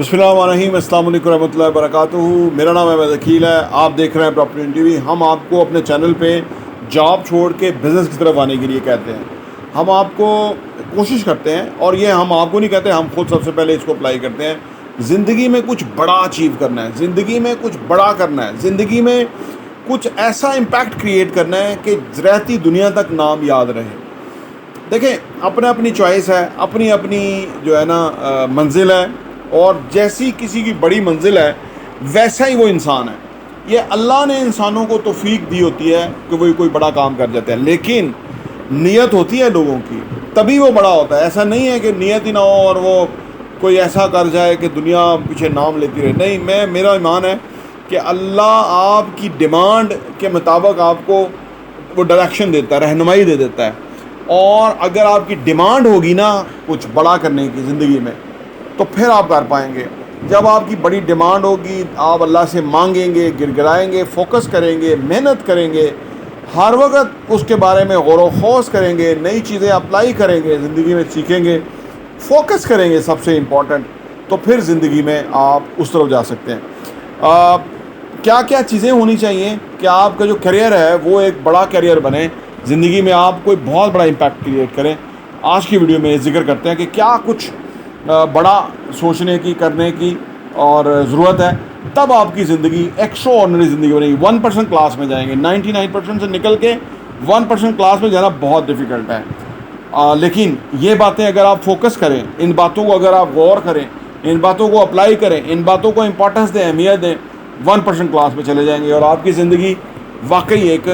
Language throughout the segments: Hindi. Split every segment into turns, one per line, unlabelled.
बिस्मिल्लाहिर्रहमानिर्रहीम, अस्सलाम वालेकुम रहमतुल्लाहि वबरकातुहू। मेरा नाम अहमद अकील है। आप देख रहे हैं प्रॉपर्टी टीवी। हम आपको अपने चैनल पे जॉब छोड़ के बिज़नेस की तरफ आने के लिए कहते हैं। हम आपको कोशिश करते हैं, और ये हम आपको नहीं कहते, हम खुद सबसे पहले इसको अप्लाई करते हैं। ज़िंदगी में कुछ बड़ा अचीव करना है, ज़िंदगी में कुछ बड़ा करना है, ज़िंदगी में कुछ ऐसा इम्पैक्ट क्रिएट करना है कि रहती दुनिया तक नाम याद रहे। देखें, अपने अपनी चॉइस है, अपनी अपनी जो है ना मंजिल है, और जैसी किसी की बड़ी मंजिल है वैसा ही वो इंसान है। ये अल्लाह ने इंसानों को तौफीक दी होती है कि वो कोई बड़ा काम कर जाते हैं, लेकिन नीयत होती है लोगों की, तभी वो बड़ा होता है। ऐसा नहीं है कि नीयत ही ना हो और वो कोई ऐसा कर जाए कि दुनिया पीछे नाम लेती रहे। नहीं, मेरा ईमान है कि अल्लाह आपकी डिमांड के मुताबिक आपको वो डायरेक्शन देता है, रहनुमाई दे देता है। और अगर आपकी डिमांड होगी ना कुछ बड़ा करने की ज़िंदगी में, तो फिर आप कर पाएंगे। जब आपकी बड़ी डिमांड होगी, आप अल्लाह से मांगेंगे, गिड़गिड़ाएंगे, फोकस करेंगे, मेहनत करेंगे, हर वक्त उसके बारे में गौर व खौस करेंगे, नई चीज़ें अप्लाई करेंगे, ज़िंदगी में सीखेंगे, फोकस करेंगे, सबसे इम्पॉर्टेंट, तो फिर ज़िंदगी में आप उस तरफ जा सकते हैं। क्या क्या चीज़ें होनी चाहिए कि आपका जो करियर है वो एक बड़ा करियर बने, ज़िंदगी में आप कोई बहुत बड़ा इम्पैक्ट क्रिएट करें। आज की वीडियो में जिक्र करते हैं कि क्या कुछ बड़ा सोचने की, करने की और ज़रूरत है, तब आपकी ज़िंदगी एक्स्ट्रा ऑर्डिनरी ज़िंदगी बनेगी। 1% क्लास में जाएंगे, 99% से निकल के 1% क्लास में जाना बहुत डिफ़िकल्ट है। लेकिन ये बातें अगर आप फोकस करें, इन बातों को अगर आप गौर करें, इन बातों को अप्लाई करें, इन बातों को इम्पोर्टेंस दें, अहमियत दें, 1% क्लास में चले जाएंगे और आपकी ज़िंदगी वाकई एक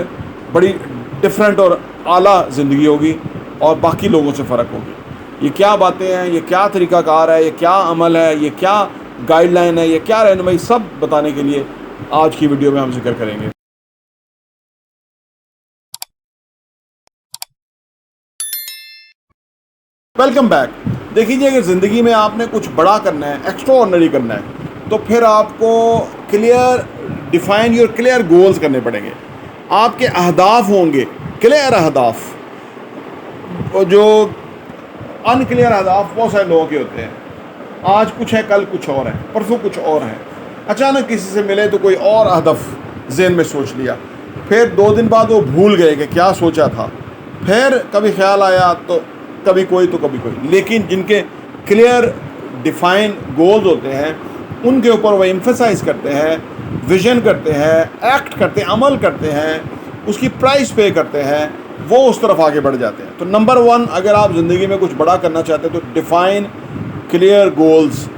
बड़ी डिफरेंट और आला ज़िंदगी होगी और बाकी लोगों से फ़र्क होगी। ये क्या बातें हैं, ये क्या तरीक़ाकार है, ये क्या अमल है, ये क्या गाइडलाइन है, ये क्या रहनुमाई, सब बताने के लिए आज की वीडियो में हम जिक्र करेंगे। Welcome back. देखिए, अगर ज़िंदगी में आपने कुछ बड़ा करना है, एक्स्ट्रा ऑर्डिनरी करना है, तो फिर आपको क्लियर गोल्स करने पड़ेंगे। आपके अहदाफ होंगे क्लियर अहदाफ। जो अनक्लियर अहदाफ बहुत सारे लोगों के होते हैं। आज कुछ है, कल कुछ और है, परसों कुछ और है। अचानक किसी से मिले तो कोई और हदफ ज़हन में सोच लिया, फिर 2 दिन बाद वो भूल गए कि क्या सोचा था। फिर कभी ख्याल आया तो कभी कोई तो कभी कोई। लेकिन जिनके क्लियर डिफाइन गोल्स होते हैं, उनके ऊपर वह एम्फसाइज करते हैं, विजन करते हैं, एक्ट करते हैं, अमल करते हैं, उसकी प्राइस पे करते हैं, वो उस तरफ आगे बढ़ जाते हैं। तो नंबर 1, अगर आप ज़िंदगी में कुछ बड़ा करना चाहते हैं तो डिफाइन क्लियर गोल्स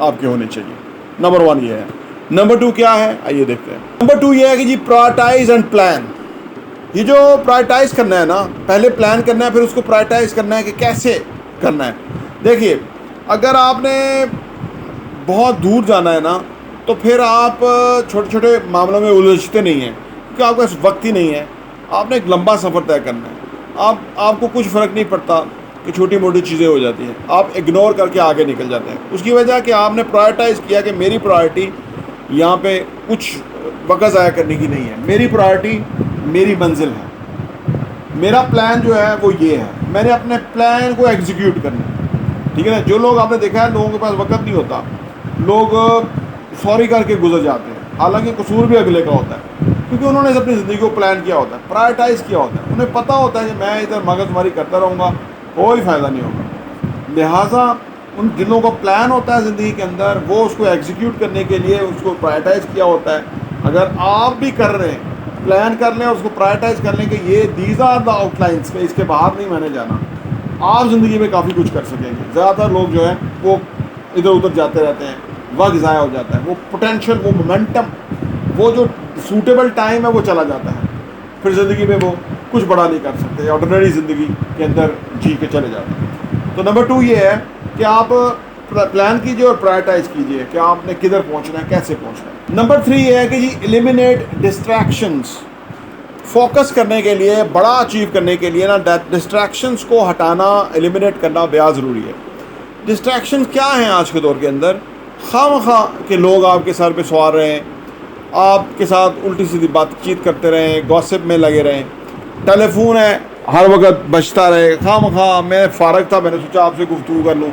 आपके होने चाहिए। नंबर 1 ये है। नंबर 2 क्या है, आइए देखते हैं। नंबर 2 ये है कि जी प्रायोरिटाइज एंड प्लान। ये जो प्रायोरिटाइज करना है ना, पहले प्लान करना है, फिर उसको प्रायोरिटाइज करना है कि कैसे करना है। देखिए, अगर आपने बहुत दूर जाना है ना, तो फिर आप छोटे छोटे मामलों में उलझते नहीं हैं, क्योंकि आपके पास वक्त ही नहीं है। आपने एक लंबा सफ़र तय करना है। आपको कुछ फ़र्क नहीं पड़ता कि छोटी मोटी चीज़ें हो जाती हैं, आप इग्नोर करके आगे निकल जाते हैं। उसकी वजह कि आपने प्रायोरिटाइज़ किया कि मेरी प्रायोरिटी यहाँ पे कुछ वक्त ज़ाया करने की नहीं है, मेरी प्रायोरिटी मेरी मंजिल है, मेरा प्लान जो है वो ये है, मैंने अपने प्लान को एग्जीक्यूट करना है। ठीक है ना। जो लोग आपने देखा है, लोगों के पास वक्त नहीं होता, लोग सॉरी करके गुजर जाते हैं, हालांकि कसूर भी अगले का होता है, क्योंकि उन्होंने अपनी ज़िंदगी को प्लान किया होता है, प्रायोरिटाइज़ किया होता है। उन्हें पता होता है कि मैं इधर मगजमारी करता रहूँगा, कोई फ़ायदा नहीं होगा। लिहाजा उन जिन लोगों का प्लान होता है ज़िंदगी के अंदर, वो उसको एग्जीक्यूट करने के लिए उसको प्रायोरिटाइज़ किया होता है। अगर आप भी कर रहे हैं, प्लान कर लें, उसको प्रायोरिटाइज़ कर लें कि ये दीज आर द आउटलाइंस, पे इसके बाहर नहीं मैंने जाना, आप ज़िंदगी में काफ़ी कुछ कर सकेंगे। ज़्यादातर लोग जो है वो इधर उधर जाते रहते हैं, वक्त ज़ाया हो जाता है, वो पोटेंशियल, वो मोमेंटम, वो जो सूटेबल टाइम है वो चला जाता है। फिर ज़िंदगी में वो कुछ बड़ा नहीं कर सकते, ऑर्डिनरी ज़िंदगी के अंदर जी के चले जाते हैं। तो नंबर 2 ये है कि आप प्लान कीजिए और प्रायोरिटाइज़ कीजिए कि आपने किधर पहुंचना है, कैसे पहुंचना है। नंबर 3 ये है कि जी एलिमिनेट डिस्ट्रैक्शंस। फोकस करने के लिए, बड़ा अचीव करने के लिए ना, डिस्ट्रैक्शंस को हटाना, एलिमिनेट करना बेहद ज़रूरी है। डिस्ट्रैक्शंस क्या हैं आज के दौर के अंदर? खामखा के लोग आपके सर पे सवार रहे हैं, आपके साथ उल्टी सीधी बातचीत करते रहें, गॉसिप में लगे रहें, टेलीफोन है हर वक्त बजता रहे, खामखा। मैं फ़ारग था, मैंने सोचा आपसे गुफ्तगू कर लूँ,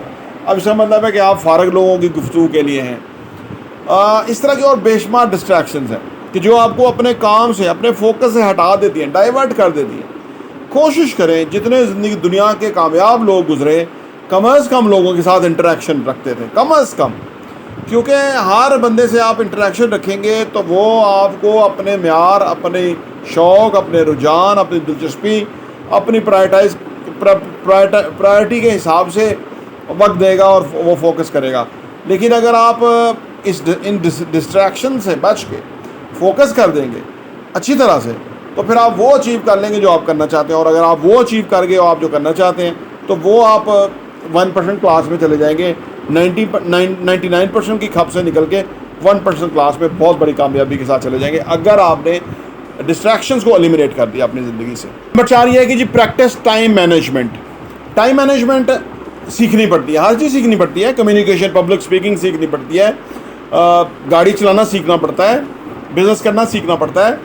अब इसका मतलब है कि आप फारग लोगों की गुफ्तगू के लिए हैं। इस तरह की और बेशुमार डिस्ट्रैक्शंस हैं कि जो आपको अपने काम से, अपने फोकस से हटा देती हैं, डाइवर्ट कर देती हैं। कोशिश करें जितने ज़िंदगी दुनिया के कामयाब लोग गुजरे, कम अज़ कम लोगों के साथ इंटरेक्शन रखते थे, कम अज़ कम। क्योंकि हर बंदे से आप इंटरेक्शन रखेंगे तो वो आपको अपने म्यार, अपने शौक़, अपने रुझान, अपनी दिलचस्पी, अपनी प्रायोरिटी के हिसाब से वक्त देगा और वो फोकस करेगा। लेकिन अगर आप इन डिस्ट्रैक्शन से बच के फोकस कर देंगे अच्छी तरह से, तो फिर आप वो अचीव कर लेंगे जो आप करना चाहते हैं। और अगर आप वो अचीव कर गए आप जो करना चाहते हैं, तो वो आप 1% क्लास में चले जाएंगे। 99% की खप से निकल के 1% क्लास में बहुत बड़ी कामयाबी के साथ चले जाएंगे, अगर आपने डिस्ट्रैक्शंस को एलिमिनेट कर दिया अपनी ज़िंदगी से। नंबर 4 ये है कि जी practice time management. Time management सीखनी पड़ती है, हर चीज़ सीखनी पड़ती है। कम्युनिकेशन, पब्लिक स्पीकिंग सीखनी पड़ती है, गाड़ी चलाना सीखना पड़ता है, बिज़नेस करना सीखना पड़ता है,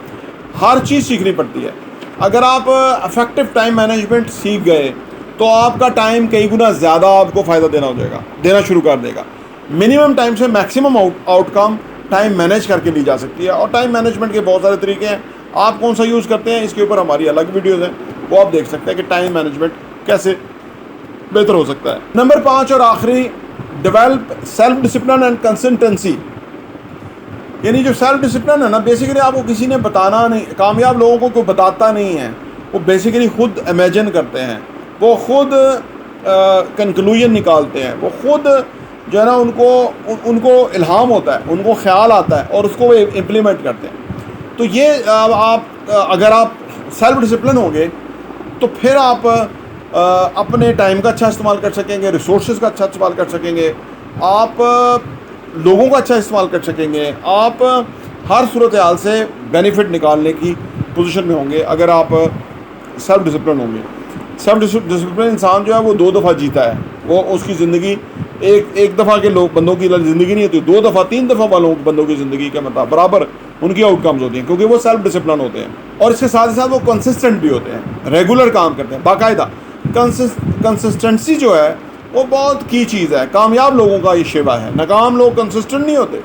हर चीज़ सीखनी पड़ती है। अगर आप इफेक्टिव टाइम मैनेजमेंट सीख गए तो आपका टाइम कई गुना ज़्यादा आपको फ़ायदा देना शुरू कर देगा। मिनिमम टाइम से मैक्सिमम आउटकम टाइम मैनेज करके ली जा सकती है। और टाइम मैनेजमेंट के बहुत सारे तरीके हैं, आप कौन सा यूज़ करते हैं इसके ऊपर हमारी अलग वीडियोज़ हैं, वो आप देख सकते हैं कि टाइम मैनेजमेंट कैसे बेहतर हो सकता है। नंबर 5 और आखिरी, develop self discipline and consistency. यानी जो सेल्फ डिसिप्लिन है ना, बेसिकली आपको किसी ने बताना नहीं, कामयाब लोगों को कोई बताता नहीं है, वो बेसिकली खुद इमेजिन करते हैं, वो खुद कंक्लूजन निकालते हैं, वो खुद जो है ना उनको इल्हाम होता है, उनको ख्याल आता है और उसको वो इम्प्लीमेंट करते हैं। तो ये अगर आप सेल्फ डिसिप्लिन होंगे तो फिर आप अपने टाइम का अच्छा इस्तेमाल कर सकेंगे, रिसोर्सेज का अच्छा इस्तेमाल कर सकेंगे, आप लोगों का अच्छा इस्तेमाल कर सकेंगे, आप हर सूरत हाल से बेनिफिट निकालने की पोजीशन में होंगे अगर आप सेल्फ डिसिप्लिन होंगे। सेल्फ डिसिप्लिन इंसान जो है वो 2 दफ़ा जीता है, वो उसकी ज़िंदगी एक दफ़ा के बंदों की ज़िंदगी नहीं होती, 2 दफ़ा 3 दफ़ा वालों बंदों की ज़िंदगी के मतलब बराबर उनकी आउटकम्स होती हैं, क्योंकि वो सेल्फ डिसिप्लिन होते हैं। और इसके साथ ही साथ वो कंसिस्टेंट भी होते हैं, रेगुलर काम करते हैं, बाकायदा। कंसिस्टेंसी जो है वो बहुत की चीज़ है, कामयाब लोगों का ये शेवा है। नाकाम लोग कंसिस्टेंट नहीं होते,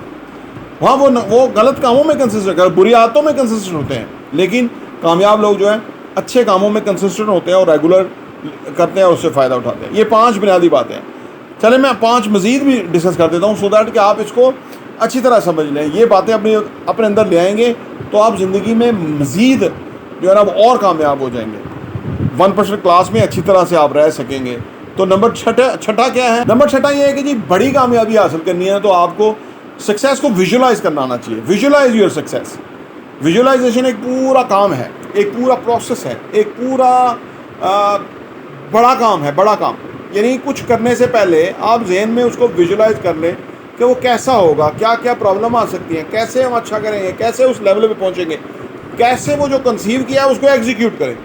वहाँ वो गलत कामों में कंसिस्टेंट, बुरी आदतों में कंसिस्टेंट होते हैं, लेकिन कामयाब लोग जो है अच्छे कामों में कंसिस्टेंट होते हैं और रेगुलर करते हैं और उससे फ़ायदा उठाते हैं। ये 5 बुनियादी बातें हैं। चले मैं 5 मज़ीद भी डिस्कस कर देता हूँ, सो दैट कि आप इसको अच्छी तरह समझ लें। ये बातें अपने अंदर ले आएंगे तो आप ज़िंदगी में मज़ीद जो है ना वो और कामयाब हो जाएंगे, 1% क्लास में अच्छी तरह से आप रह सकेंगे। तो नंबर छठा क्या है? नंबर 6 ये है कि जी बड़ी कामयाबी हासिल करनी है तो आपको सक्सेस को विजुलाइज करना आना चाहिए। Visualise your success. विजुलाइजेशन एक पूरा काम है, एक पूरा प्रोसेस है, एक पूरा बड़ा काम है, बड़ा काम। यानी कुछ करने से पहले आप जहन में उसको विजुलाइज कर लें कि वो कैसा होगा, क्या क्या प्रॉब्लम आ सकती हैं, कैसे हम अच्छा करेंगे, कैसे उस लेवल पे पहुंचेंगे, कैसे वो जो कंसीव किया है उसको एग्जीक्यूट करें।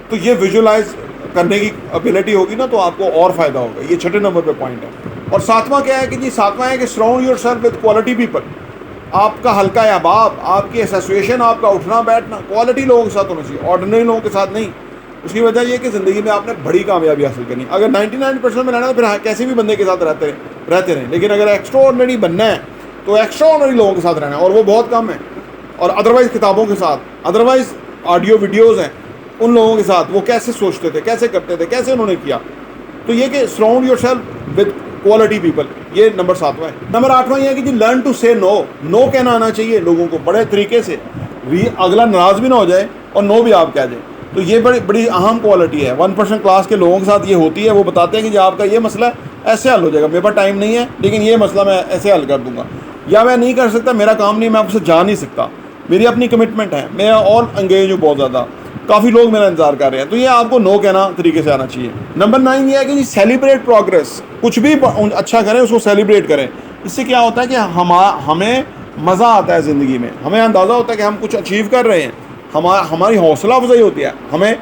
तो ये विजुलाइज करने की एबिलिटी होगी ना तो आपको और फ़ायदा होगा। ये 6 नंबर पे पॉइंट है। और 7वां क्या है कि जी 7वां है कि surround your self with quality people. आपका हल्का अहबाब, आपकी एसोसिएशन, आपका उठना बैठना क्वालिटी लोगों के साथ होना चाहिए, ऑर्डिनरी लोगों के साथ नहीं। उसकी वजह ये कि ज़िंदगी में आपने बड़ी कामयाबी हासिल करनी। अगर 99% में रहना तो फिर कैसे भी बंदे के साथ रहते रहें, लेकिन अगर एक्स्ट्रा ऑर्डिनरी बनना है तो एक्स्ट्रा ऑर्डिनरी लोगों के साथ रहना है, और वो बहुत कम है। और अदरवाइज़ किताबों के साथ, अदरवाइज़ ऑडियो वीडियोज़ हैं उन लोगों के साथ, वो कैसे सोचते थे, कैसे करते थे, कैसे उन्होंने किया। तो ये कि surround your self with quality people, ये नंबर 7वां है। नंबर 8वां ये है कि जी लर्न टू से नो। नो कहना आना चाहिए लोगों को बड़े तरीके से, अगला नाराज़ भी ना हो जाए और नो भी आप कह दें। तो ये बड़ी अहम क्वालिटी है। 1% क्लास के लोगों के साथ ये होती है, वो बताते हैं कि जी आपका ये मसला ऐसे हल हो जाएगा, मेरे पास टाइम नहीं है लेकिन ये मसला मैं ऐसे हल कर दूंगा, या मैं नहीं कर सकता, मेरा काम नहीं, मैं आपसे जा नहीं सकता, मेरी अपनी कमिटमेंट है, मैं और एंगेज हूँ बहुत ज़्यादा, काफ़ी लोग मेरा इंतजार कर रहे हैं। तो ये आपको नो कहना तरीके से आना चाहिए। नंबर 9 ये है कि जी सेलिब्रेट प्रोग्रेस। कुछ भी अच्छा करें उसको सेलिब्रेट करें। इससे क्या होता है कि हमें मज़ा आता है ज़िंदगी में, हमें अंदाज़ा होता है कि हम कुछ अचीव कर रहे हैं, हमारी हौसला अफजाई होती है, हमें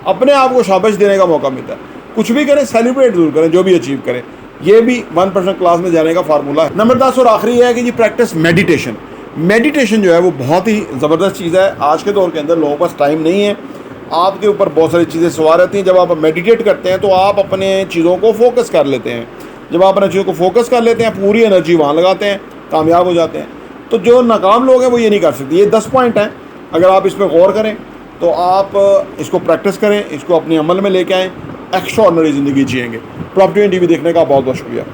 अपने आप को शाबाश देने का मौका मिलता है। कुछ भी करें सेलिब्रेट ज़रूर करें, जो भी अचीव करें। ये भी 1% क्लास में जाने का फार्मूला है। नंबर 10 और आखिरी है कि जी प्रैक्टिस मेडिटेशन। मेडिटेशन जो है वो बहुत ही ज़बरदस्त चीज़ है। आज के दौर के अंदर लोगों के पास टाइम नहीं है, आपके ऊपर बहुत सारी चीज़ें सवार रहती हैं। जब आप मेडिटेट करते हैं तो आप अपने चीज़ों को फोकस कर लेते हैं, जब आप अपने चीज़ों को फोकस कर लेते हैं, पूरी एनर्जी वहाँ लगाते हैं, कामयाब हो जाते हैं। तो जो नाकाम लोग हैं वो ये नहीं कर सकते। ये 10 पॉइंट हैं, अगर आप इस पर गौर करें तो आप इसको प्रैक्टिस करें, इसको अपने अमल में लेके आएँ, एक्स्ट्राऑर्डिनरी ज़िंदगी जिएंगे। प्रॉपर्टी TV देखने का बहुत बहुत शुक्रिया।